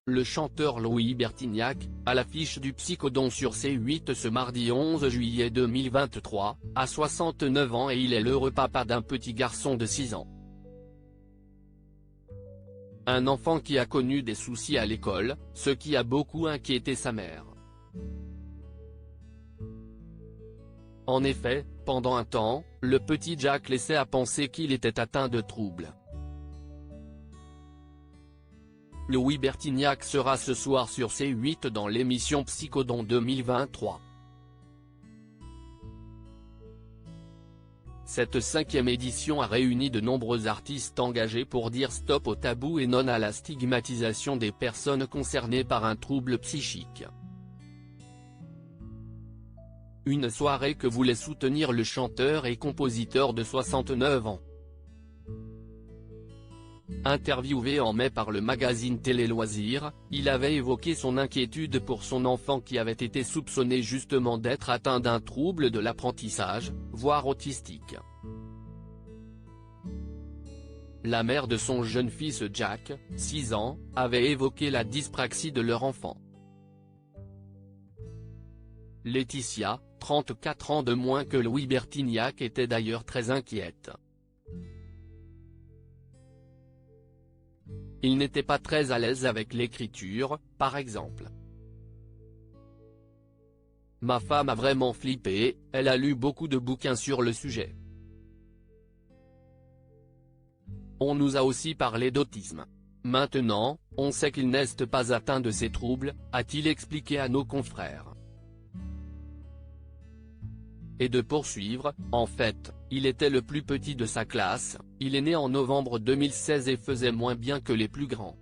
Le chanteur Louis Bertignac, à l'affiche du Psychodon sur C8 ce mardi 11 juillet 2023, a 69 ans et il est l'heureux papa d'un petit garçon de 6 ans. Un enfant qui a connu des soucis à l'école, ce qui a beaucoup inquiété sa mère. En effet, pendant un temps, le petit Jack laissait à penser qu'il était atteint de troubles. Louis Bertignac sera ce soir sur C8 dans l'émission Psychodon 2023. Cette 5e édition a réuni de nombreux artistes engagés pour dire stop au tabou et non à la stigmatisation des personnes concernées par un trouble psychique. Une soirée que voulait soutenir le chanteur et compositeur de 69 ans. Interviewé en mai par le magazine Télé Loisirs, il avait évoqué son inquiétude pour son enfant qui avait été soupçonné justement d'être atteint d'un trouble de l'apprentissage, voire autistique. La mère de son jeune fils Jack, 6 ans, avait évoqué la dyspraxie de leur enfant. Laetitia, 34 ans de moins que Louis Bertignac, était d'ailleurs très inquiète. Il n'était pas très à l'aise avec l'écriture, par exemple. Ma femme a vraiment flippé, elle a lu beaucoup de bouquins sur le sujet. On nous a aussi parlé d'autisme. Maintenant, on sait qu'il n'est pas atteint de ces troubles, a-t-il expliqué à nos confrères. Et de poursuivre, en fait, il était le plus petit de sa classe, il est né en novembre 2016 et faisait moins bien que les plus grands.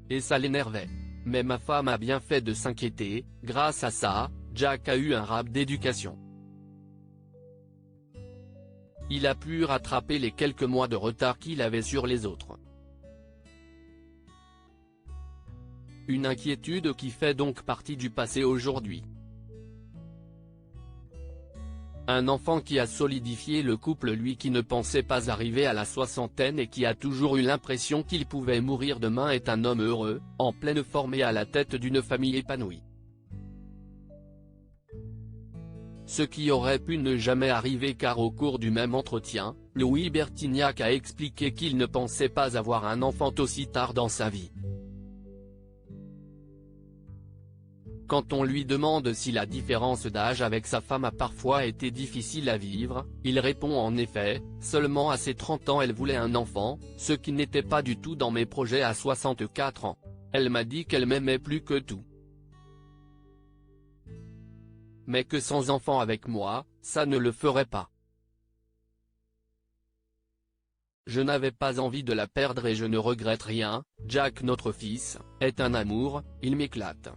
Et ça l'énervait. Mais ma femme a bien fait de s'inquiéter, grâce à ça, Jack a eu un rap d'éducation. Il a pu rattraper les quelques mois de retard qu'il avait sur les autres. Une inquiétude qui fait donc partie du passé aujourd'hui. Un enfant qui a solidifié le couple, lui qui ne pensait pas arriver à la soixantaine et qui a toujours eu l'impression qu'il pouvait mourir demain, est un homme heureux, en pleine forme et à la tête d'une famille épanouie. Ce qui aurait pu ne jamais arriver car au cours du même entretien, Louis Bertignac a expliqué qu'il ne pensait pas avoir un enfant aussi tard dans sa vie. Quand on lui demande si la différence d'âge avec sa femme a parfois été difficile à vivre, il répond en effet, seulement à ses 30 ans elle voulait un enfant, ce qui n'était pas du tout dans mes projets à 64 ans. Elle m'a dit qu'elle m'aimait plus que tout. Mais que sans enfant avec moi, ça ne le ferait pas. Je n'avais pas envie de la perdre et je ne regrette rien, Jack notre fils, est un amour, il m'éclate.